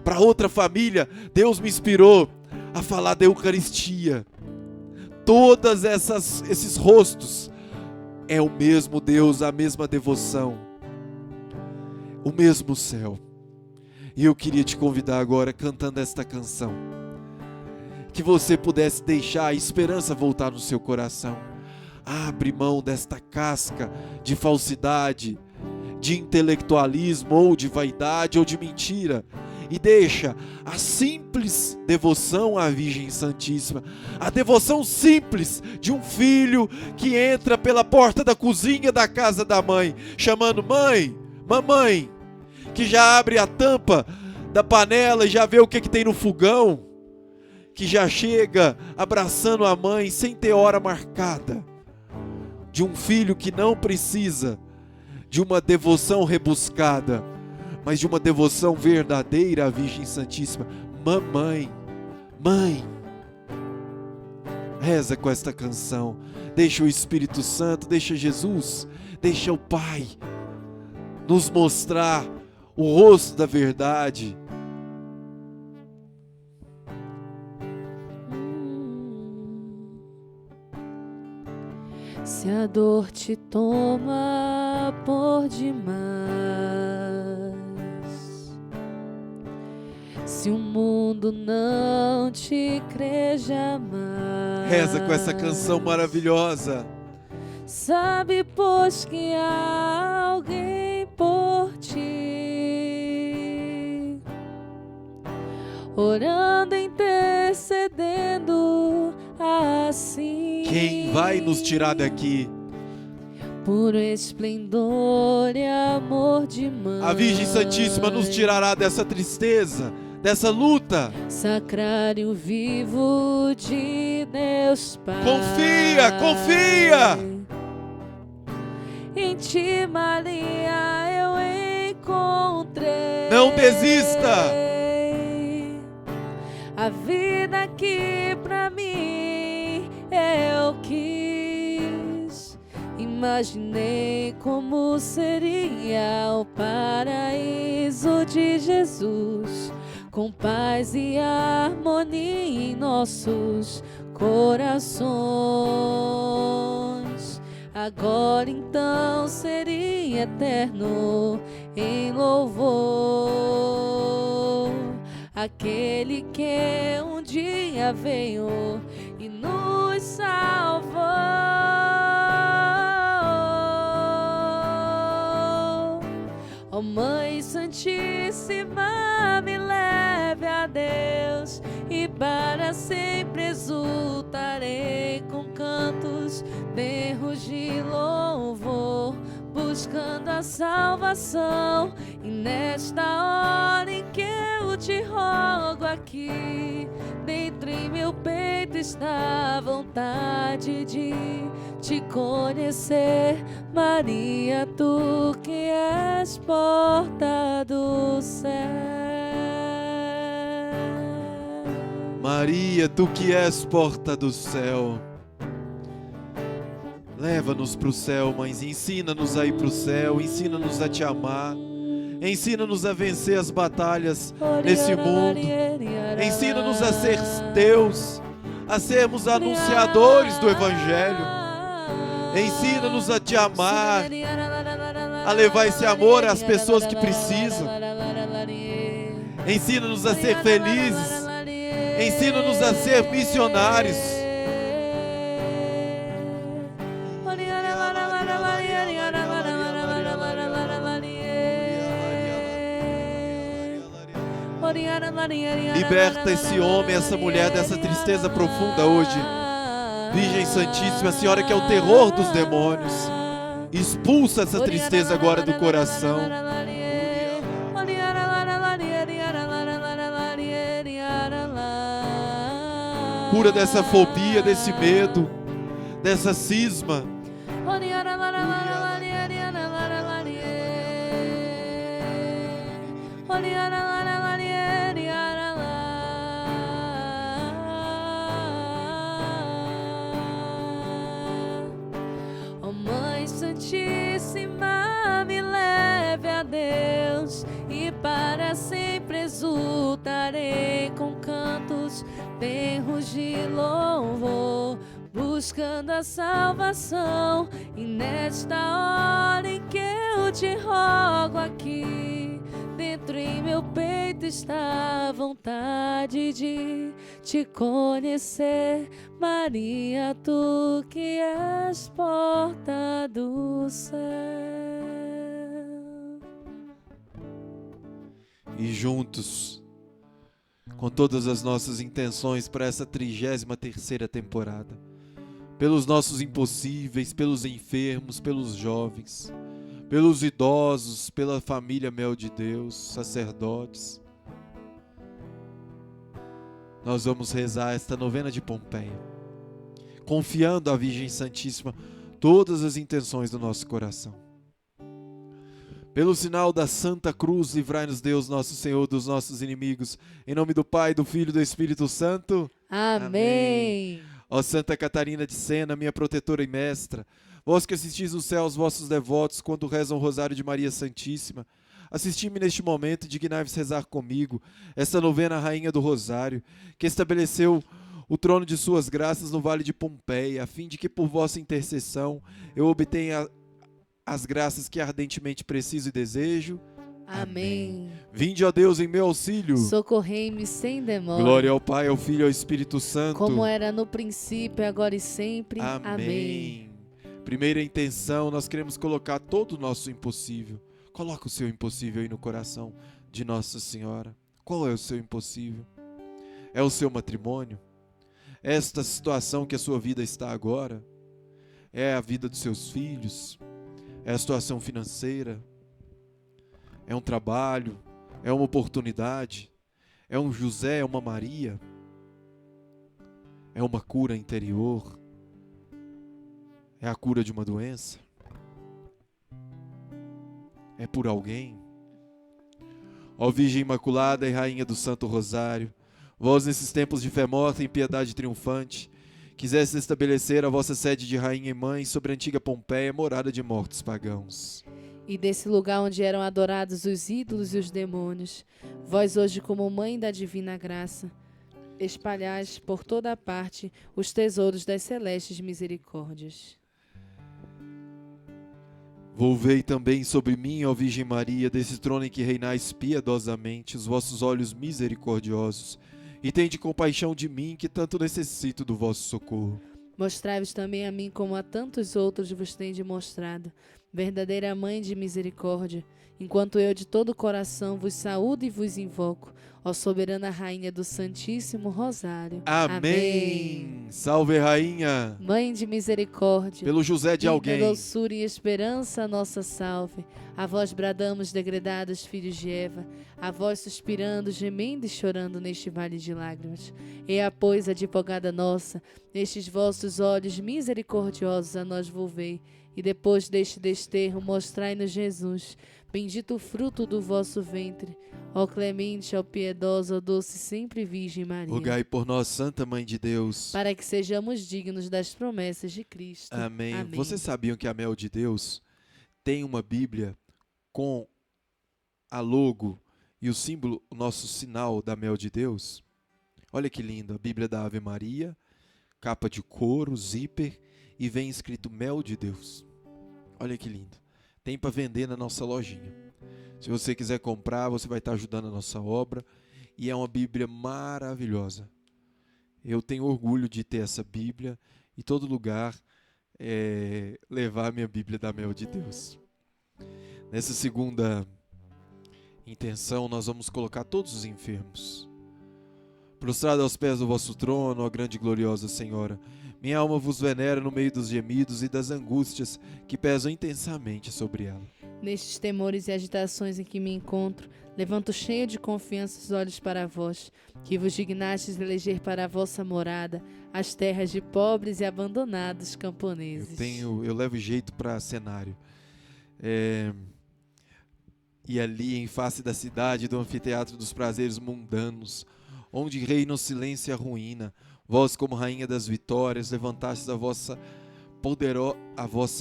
Para outra família, Deus me inspirou a falar da Eucaristia. Todas esses rostos, é o mesmo Deus, a mesma devoção, o mesmo céu. E eu queria te convidar agora, cantando esta canção, que você pudesse deixar a esperança voltar no seu coração. Abre mão desta casca de falsidade, de intelectualismo, ou de vaidade, ou de mentira, e deixa a simples devoção à Virgem Santíssima, a devoção simples de um filho que entra pela porta da cozinha da casa da mãe, chamando mãe, mamãe, que já abre a tampa da panela e já vê o que tem no fogão, que já chega abraçando a mãe sem ter hora marcada. De um filho que não precisa de uma devoção rebuscada, mas de uma devoção verdadeira à Virgem Santíssima. Mamãe, mãe, reza com esta canção. Deixa o Espírito Santo, deixa Jesus, deixa o Pai nos mostrar o rosto da verdade. Se a dor te toma por demais, se o mundo não te crê jamais, reza com essa canção maravilhosa. Sabe, pois, que há alguém por ti, orando, intercedendo assim. Quem vai nos tirar daqui? Puro esplendor e amor de mãe. A Virgem Santíssima nos tirará dessa tristeza, dessa luta. Sacrário vivo de Deus Pai. Confia, confia. Em ti, Maria, eu encontrei. Não desista. A vida que pra mim eu quis. Imaginei como seria o paraíso de Jesus, com paz e harmonia em nossos corações. Agora então seria eterno em louvor aquele que um dia veio e nos salvou. Ó Mãe Santíssima, me leve a Deus e para sempre exultarei com cantos, berros de louvor, buscando a salvação. E nesta hora em que eu te rogo aqui, dentro em meu peito está a vontade de te conhecer, Maria, tu que és porta do céu. Maria, tu que és porta do céu. Leva-nos para o céu, mães, ensina-nos a ir para o céu, ensina-nos a te amar, ensina-nos a vencer as batalhas nesse mundo, ensina-nos a ser teus, a sermos anunciadores do Evangelho, ensina-nos a te amar, a levar esse amor às pessoas que precisam, ensina-nos a ser felizes, ensina-nos a ser missionários. Liberta esse homem, essa mulher dessa tristeza profunda hoje. Virgem Santíssima, a Senhora que é o terror dos demônios, expulsa essa tristeza agora do coração. Cura dessa fobia, desse medo, dessa cisma. Oh Mãe Santíssima, me leve a Deus e para sempre exultarei com cantos, berros de louvor, buscando a salvação. E nesta hora em que eu te rogo aqui, dentro em meu peito está a vontade de te conhecer, Maria, tu que és porta do céu. E juntos, com todas as nossas intenções para essa 33ª temporada, pelos nossos impossíveis, pelos enfermos, pelos jovens, pelos idosos, pela família Mel de Deus, sacerdotes, nós vamos rezar esta novena de Pompeia, confiando à Virgem Santíssima todas as intenções do nosso coração. Pelo sinal da Santa Cruz, livrai-nos Deus, nosso Senhor, dos nossos inimigos. Em nome do Pai, do Filho e do Espírito Santo. Amém. Ó Santa Catarina de Sena, minha protetora e mestra, vós que assistis no céu aos vossos devotos quando rezam o Rosário de Maria Santíssima, assisti-me neste momento e dignai-vos rezar comigo esta novena Rainha do Rosário, que estabeleceu o trono de suas graças no Vale de Pompeia, a fim de que por vossa intercessão eu obtenha as graças que ardentemente preciso e desejo. Amém. Vinde, ó Deus, em meu auxílio. Socorrei-me sem demora. Glória ao Pai, ao Filho e ao Espírito Santo. Como era no princípio, agora e sempre. Amém. Primeira intenção, nós queremos colocar todo o nosso impossível. Coloca o seu impossível aí no coração de Nossa Senhora. Qual é o seu impossível? É o seu matrimônio? É esta situação que a sua vida está agora? É a vida dos seus filhos? É a situação financeira? É um trabalho? É uma oportunidade? É um José? É uma Maria? É uma cura interior? É a cura de uma doença? É por alguém? Ó Virgem Imaculada e Rainha do Santo Rosário, vós nesses tempos de fé morta e piedade triunfante, quisesse estabelecer a vossa sede de Rainha e Mãe sobre a antiga Pompeia, morada de mortos pagãos. E desse lugar onde eram adorados os ídolos e os demônios, vós hoje como Mãe da Divina Graça, espalhais por toda a parte os tesouros das celestes misericórdias. Volvei também sobre mim, ó Virgem Maria, desse trono em que reinais piedosamente, os vossos olhos misericordiosos, e tende compaixão de mim, que tanto necessito do vosso socorro. Mostrai-vos também a mim como a tantos outros vos tendes mostrado, verdadeira Mãe de misericórdia, enquanto eu de todo o coração vos saúdo e vos invoco, ó soberana Rainha do Santíssimo Rosário. Amém. Salve, Rainha. Mãe de misericórdia, Pelo José de alguém. doçura e esperança, nossa salve. A vós bradamos, degredados filhos de Eva, a vós suspirando, gemendo e chorando neste vale de lágrimas. Eia, pois, advogada nossa, nestes vossos olhos misericordiosos a nós volvei, e depois deste desterro mostrai-nos Jesus, bendito o fruto do vosso ventre. Ó clemente, ó piedosa, ó doce sempre Virgem Maria. Rogai por nós, Santa Mãe de Deus, para que sejamos dignos das promessas de Cristo. Amém. Amém. Vocês sabiam que a Mel de Deus tem uma Bíblia com a logo e o símbolo, o nosso sinal da Mel de Deus? Olha que lindo, a Bíblia da Ave Maria, capa de couro, zíper, e vem escrito Mel de Deus. Olha que lindo. Tem para vender na nossa lojinha. Se você quiser comprar, você vai estar ajudando a nossa obra. E é uma Bíblia maravilhosa. Eu tenho orgulho de ter essa Bíblia e todo lugar levar a minha Bíblia da Mel de Deus. Nessa segunda intenção, nós vamos colocar todos os enfermos. Prostrado aos pés do vosso trono, ó grande e gloriosa Senhora, minha alma vos venera no meio dos gemidos e das angústias que pesam intensamente sobre ela. Nestes temores e agitações em que me encontro, levanto cheio de confiança os olhos para vós, que vos dignastes eleger para a vossa morada as terras de pobres e abandonados camponeses. Eu levo jeito para cenário. E ali, em face da cidade, do anfiteatro dos prazeres mundanos, onde reina o silêncio e a ruína, vós, como rainha das vitórias, levantastes a vossa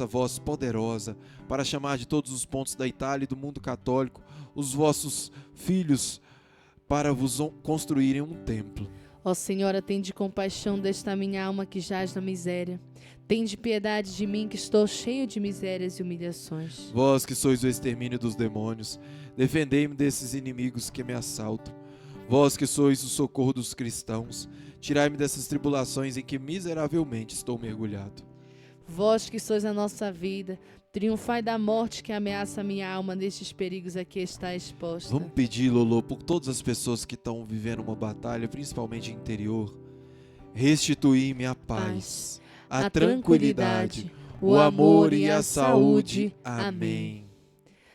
voz poderosa para chamar de todos os pontos da Itália e do mundo católico os vossos filhos para vos construírem um templo. Ó Senhora, tende compaixão desta minha alma que jaz na miséria. Tende piedade de mim que estou cheio de misérias e humilhações. Vós que sois o extermínio dos demônios, defendei-me desses inimigos que me assaltam. Vós que sois o socorro dos cristãos, tirai-me dessas tribulações em que miseravelmente estou mergulhado. Vós que sois a nossa vida, triunfai da morte que ameaça a minha alma nestes perigos a que está exposta. Vamos pedir, Lolo, por todas as pessoas que estão vivendo uma batalha, principalmente interior. Restituí-me a paz, a tranquilidade, o amor e a saúde. Amém.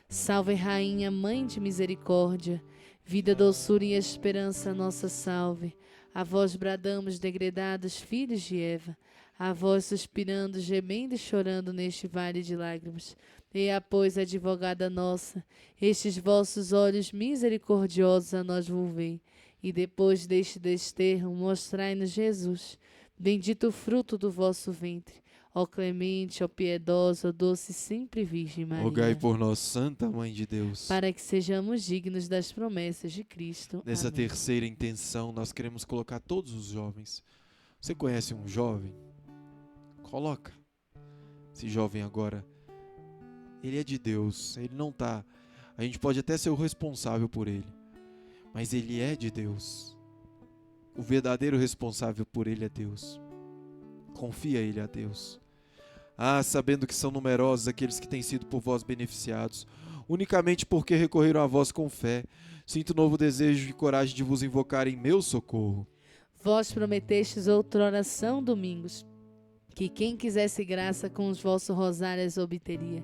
Salve, Rainha, Mãe de Misericórdia, vida, doçura e esperança, nossa salve. A vós bradamos, degredados filhos de Eva, a vós suspirando, gemendo e chorando neste vale de lágrimas. Eia, pois, advogada nossa, estes vossos olhos misericordiosos a nós volvei, e depois deste desterro mostrai-nos Jesus, bendito o fruto do vosso ventre. Ó clemente, ó piedosa, ó doce sempre Virgem Maria. Rogai por nós, Santa Mãe de Deus, para que sejamos dignos das promessas de Cristo. Nessa Amém. terceira intenção, nós queremos colocar todos os jovens. Você conhece um jovem? Coloca. Esse jovem agora, ele é de Deus. Ele não tá. A gente pode até ser o responsável por ele, mas ele é de Deus. O verdadeiro responsável por ele é Deus. Confia ele a Deus. Sabendo que são numerosos aqueles que têm sido por vós beneficiados, unicamente porque recorreram a vós com fé, sinto novo desejo e coragem de vos invocar em meu socorro. Vós prometestes outrora São Domingos, que quem quisesse graça com os vossos rosários obteria.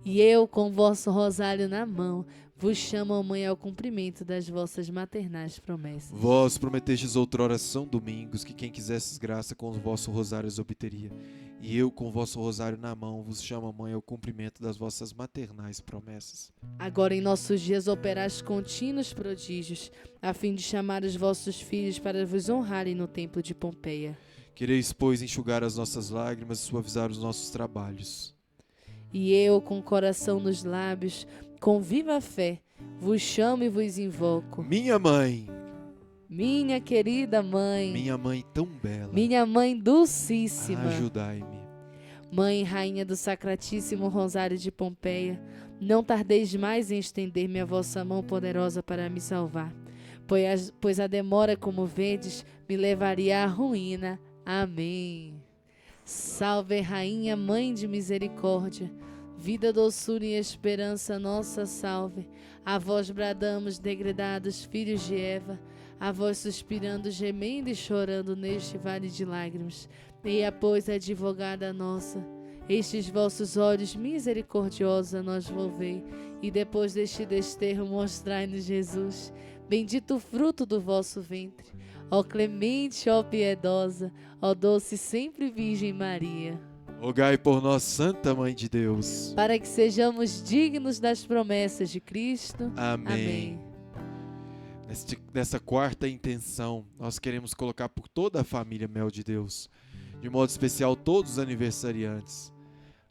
E eu, com o vosso rosário na mão, vos chamo, mãe, ao cumprimento das vossas maternais promessas. Vós prometestes outrora São Domingos, que quem quisesse graça com os vossos rosários obteria. E eu, com o vosso rosário na mão, vos chamo, mãe, ao cumprimento das vossas maternais promessas. Agora em nossos dias operais contínuos prodígios, a fim de chamar os vossos filhos para vos honrarem no templo de Pompeia. Quereis, pois, enxugar as nossas lágrimas e suavizar os nossos trabalhos. E eu, com o coração nos lábios, com viva fé, vos chamo e vos invoco. Minha mãe, minha querida mãe, minha mãe tão bela, minha mãe dulcíssima, ajudai-me. Mãe, rainha do Sacratíssimo Rosário de Pompeia, não tardeis mais em estender-me a vossa mão poderosa para me salvar, pois a demora, como vedes, me levaria à ruína. Amém. Salve, Rainha, Mãe de Misericórdia, vida, doçura e esperança, nossa salve. A vós bradamos, degredados filhos de Eva, a vós suspirando, gemendo e chorando neste vale de lágrimas. Eia, pois, advogada nossa, estes vossos olhos misericordiosos a nós volvei, e depois deste desterro mostrai-nos Jesus, bendito o fruto do vosso ventre. Ó clemente, ó piedosa, ó doce sempre Virgem Maria. Rogai por nós, Santa Mãe de Deus, para que sejamos dignos das promessas de Cristo. Amém. Nessa quarta intenção, nós queremos colocar por toda a família Mel de Deus, de modo especial todos os aniversariantes,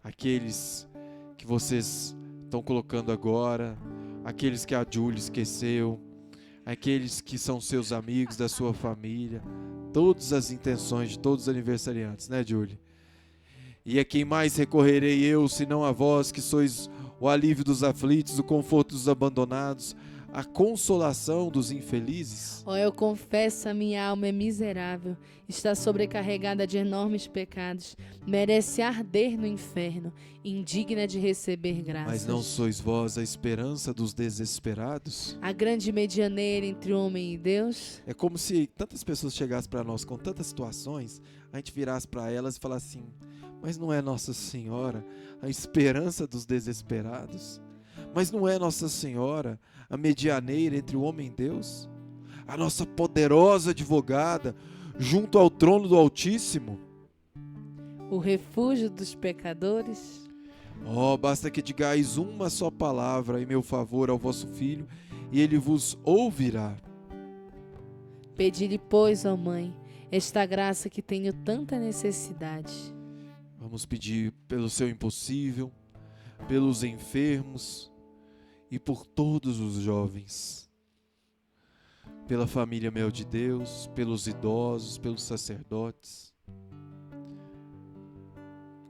aqueles que vocês estão colocando agora, aqueles que a Júlia esqueceu, aqueles que são seus amigos, da sua família, todas as intenções de todos os aniversariantes, né, Júlia? E a quem mais recorrerei eu, senão a vós, que sois o alívio dos aflitos, o conforto dos abandonados, a consolação dos infelizes? Ó, eu confesso, a minha alma é miserável, está sobrecarregada de enormes pecados, merece arder no inferno, indigna de receber graças. Mas não sois vós a esperança dos desesperados? A grande medianeira entre o homem e Deus? É como se tantas pessoas chegassem para nós com tantas situações, a gente virasse para elas e falasse assim: mas não é Nossa Senhora a esperança dos desesperados? Mas não é Nossa Senhora a medianeira entre o homem e Deus? A nossa poderosa advogada junto ao trono do Altíssimo? O refúgio dos pecadores? Oh, basta que digais uma só palavra em meu favor ao vosso Filho, e ele vos ouvirá. Pedi-lhe, pois, ó Mãe, esta graça que tenho tanta necessidade. Vamos pedir pelo seu impossível, pelos enfermos e por todos os jovens, pela família Mel de Deus, pelos idosos, pelos sacerdotes.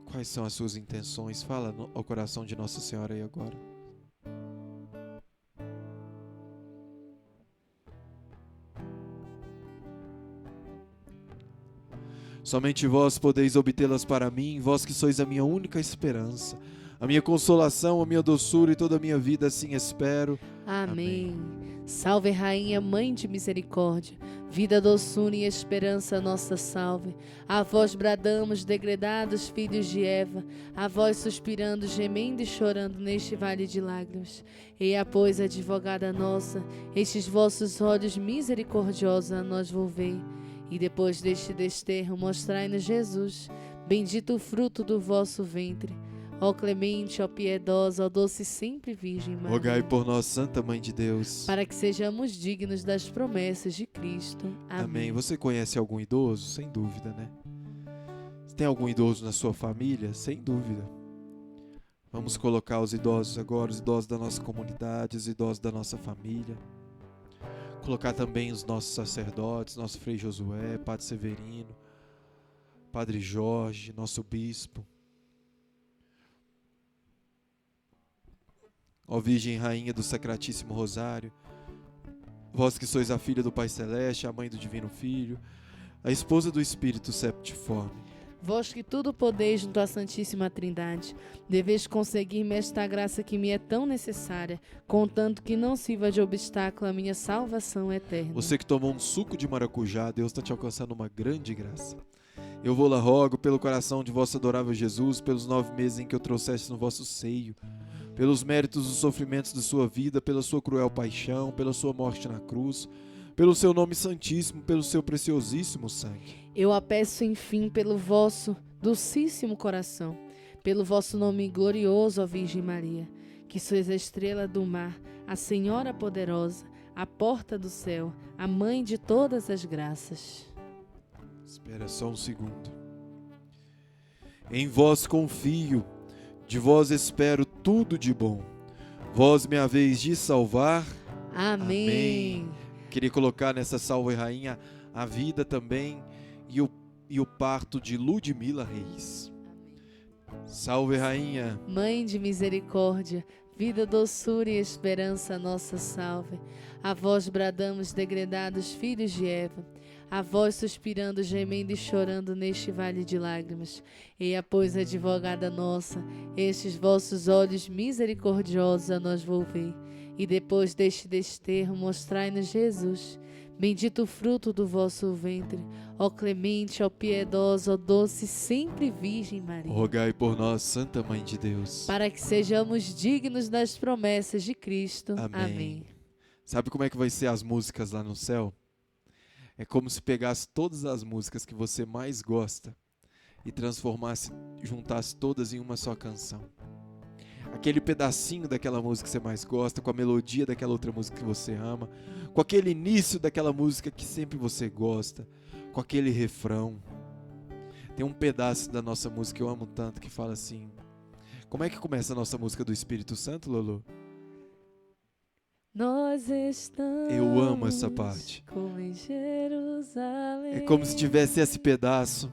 Quais são as suas intenções? Fala ao coração de Nossa Senhora aí agora. Somente vós podeis obtê-las para mim, vós que sois a minha única esperança, a minha consolação, a minha doçura e toda a minha vida, assim espero. Amém. Salve, Rainha, Mãe de Misericórdia, vida, doçura e esperança, nossa salve. A vós bradamos, degredados filhos de Eva, a vós suspirando, gemendo e chorando neste vale de lágrimas. Eia, pois, advogada nossa, estes vossos olhos misericordiosos a nós volvei. E depois deste desterro, mostrai-nos Jesus, bendito o fruto do vosso ventre. Ó clemente, ó piedosa, ó doce sempre Virgem Maria. Rogai por nós, Santa Mãe de Deus, para que sejamos dignos das promessas de Cristo. Amém. Você conhece algum idoso? Sem dúvida, né? Tem algum idoso na sua família? Sem dúvida. Vamos colocar os idosos agora, os idosos da nossa comunidade, os idosos da nossa família. Colocar também os nossos sacerdotes, nosso Frei Josué, Padre Severino, Padre Jorge, nosso bispo. Ó Virgem Rainha do Sacratíssimo Rosário, vós que sois a filha do Pai Celeste, a mãe do Divino Filho, a esposa do Espírito Septiforme. Vós que tudo podeis junto à Santíssima Trindade, deveis conseguir-me esta graça que me é tão necessária, contanto que não sirva de obstáculo à minha salvação eterna. Você que tomou um suco de maracujá, Deus está te alcançando uma grande graça. Eu vou lá rogo pelo coração de vosso adorável Jesus, pelos 9 meses em que eu trouxeste no vosso seio, pelos méritos dos sofrimentos de sua vida, pela sua cruel paixão, pela sua morte na cruz, pelo seu nome santíssimo, pelo seu preciosíssimo sangue. Eu a peço, enfim, pelo vosso docíssimo coração, pelo vosso nome glorioso, ó Virgem Maria, que sois a estrela do mar, a Senhora poderosa, a porta do céu, a mãe de todas as graças. Espera só um segundo. Em vós confio, de vós espero tudo de bom. Vós me haveis de salvar. Amém. Queria colocar nessa Salve Rainha a vida também e o parto de Ludmila Reis. Salve Rainha, Mãe de misericórdia, vida, doçura e esperança, nossa salve. A vós bradamos, degredados filhos de Eva, a vós suspirando, gemendo e chorando neste vale de lágrimas. Eia, pois, advogada nossa, estes vossos olhos misericordiosos a nós volvei. E depois deste desterro, mostrai-nos Jesus, bendito o fruto do vosso ventre. Ó clemente, ó piedosa, ó doce sempre Virgem Maria. rogai por nós, Santa Mãe de Deus, para que sejamos dignos das promessas de Cristo. Amém. Sabe como é que vai ser as músicas lá no céu? É como se pegasse todas as músicas que você mais gosta e juntasse todas em uma só canção. Aquele pedacinho daquela música que você mais gosta, com a melodia daquela outra música que você ama, com aquele início daquela música que sempre você gosta, com aquele refrão. Tem um pedaço da nossa música que eu amo tanto que fala assim... Como é que começa a nossa música do Espírito Santo, Lolo? Nós estamos... Eu amo essa parte. Como em Jerusalém. É como se tivesse esse pedaço,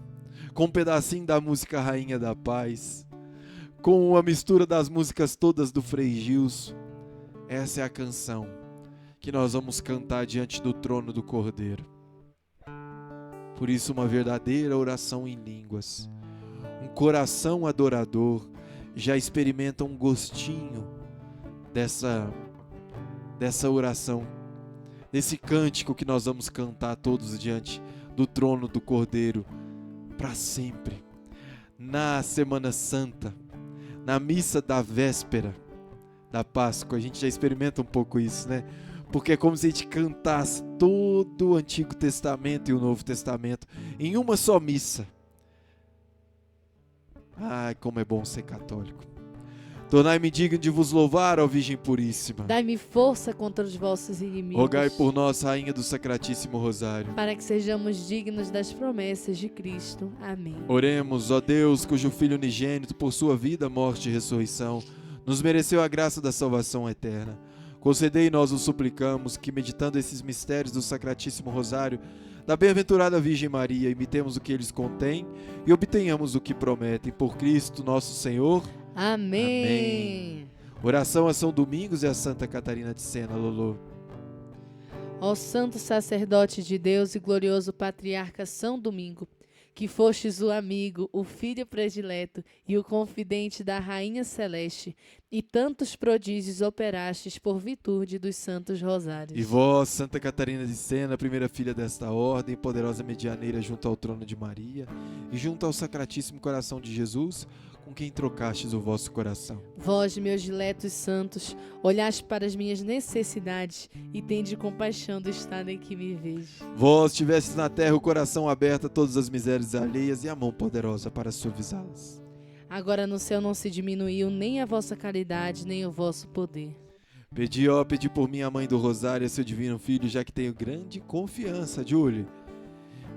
com um pedacinho da música Rainha da Paz, com a mistura das músicas todas do Frei Gilson. Essa é a canção. que nós vamos cantar diante do trono do Cordeiro. Por isso, uma verdadeira oração em línguas, um coração adorador, já experimenta um gostinho dessa oração, desse cântico que nós vamos cantar todos diante do trono do Cordeiro, para sempre. Na Semana Santa, na missa da véspera da Páscoa, a gente já experimenta um pouco isso, né? Porque é como se a gente cantasse todo o Antigo Testamento e o Novo Testamento em uma só missa. Ai, como é bom ser católico. Tornai-me digno de vos louvar, ó Virgem Puríssima. Dai-me força contra os vossos inimigos. Rogai por nós, Rainha do Sacratíssimo Rosário, para que sejamos dignos das promessas de Cristo. Amém. Oremos, ó Deus, cujo Filho unigênito, por sua vida, morte e ressurreição, nos mereceu a graça da salvação eterna. Concedei, nós o suplicamos, que meditando esses mistérios do Sacratíssimo Rosário, da bem-aventurada Virgem Maria, imitemos o que eles contêm e obtenhamos o que prometem. Por Cristo nosso Senhor. Amém. Amém. Oração a São Domingos e a Santa Catarina de Sena, Lolo. Ó santo sacerdote de Deus e glorioso patriarca São Domingo, que fostes o amigo, o filho predileto e o confidente da Rainha Celeste, e tantos prodígios operastes por virtude dos santos rosários. E vós, Santa Catarina de Sena, primeira filha desta ordem, poderosa medianeira junto ao trono de Maria, e junto ao Sacratíssimo Coração de Jesus, com quem trocastes o vosso coração. Vós, meus diletos santos, olhaste para as minhas necessidades e tende compaixão do estado em que me vejo. Vós tivestes na terra o coração aberto a todas as misérias alheias e a mão poderosa para suavizá-las. Agora no céu não se diminuiu nem a vossa caridade, nem o vosso poder. Pedi por mim a Mãe do Rosário, seu divino Filho, já que tenho grande confiança, Júlio,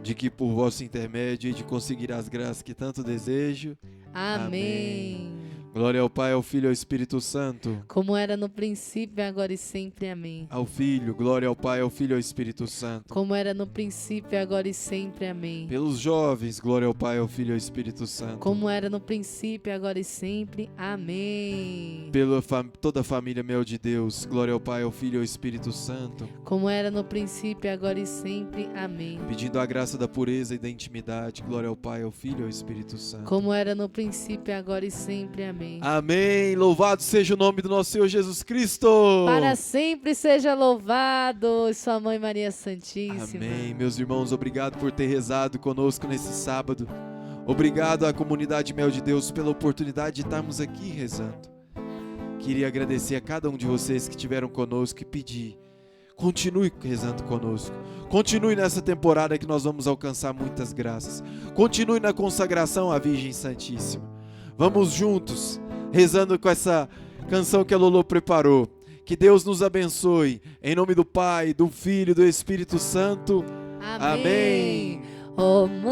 de que por vosso intermédio hei de conseguir as graças que tanto desejo. Amém. Glória ao Pai, ao Filho e ao Espírito Santo. Como era no princípio, agora e sempre. Amém. Ao Filho, glória ao Pai, ao Filho e ao Espírito Santo. Como era no princípio, agora e sempre. Amém. Pelos jovens, glória ao Pai, ao Filho e ao Espírito Santo. Como era no princípio, agora e sempre. Amém. Pela toda a família mel de Deus, glória ao Pai, ao Filho e ao Espírito Santo. Como era no princípio, agora e sempre. Amém. Pedindo a graça da pureza e da intimidade, glória ao Pai, ao Filho e ao Espírito Santo. Como era no princípio, agora e sempre. Amém. Amém. Louvado seja o nome do nosso Senhor Jesus Cristo. Para sempre seja louvado, sua Mãe Maria Santíssima. Amém. Meus irmãos, obrigado por ter rezado conosco nesse sábado. Obrigado à comunidade Mel de Deus pela oportunidade de estarmos aqui rezando. Queria agradecer a cada um de vocês que estiveram conosco e pedir: continue rezando conosco. Continue nessa temporada que nós vamos alcançar muitas graças. Continue na consagração à Virgem Santíssima. Vamos juntos, rezando com essa canção que a Lolo preparou. Que Deus nos abençoe. Em nome do Pai, do Filho e do Espírito Santo. Amém. Ó Mãe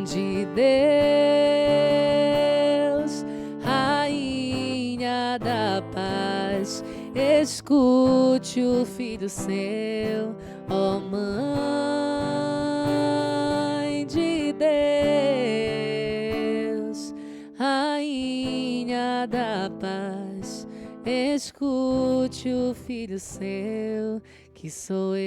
de Deus, Rainha da Paz, escute o Filho seu. Ó Mãe de Deus, Rainha da Paz, escute o Filho seu, que sou eu.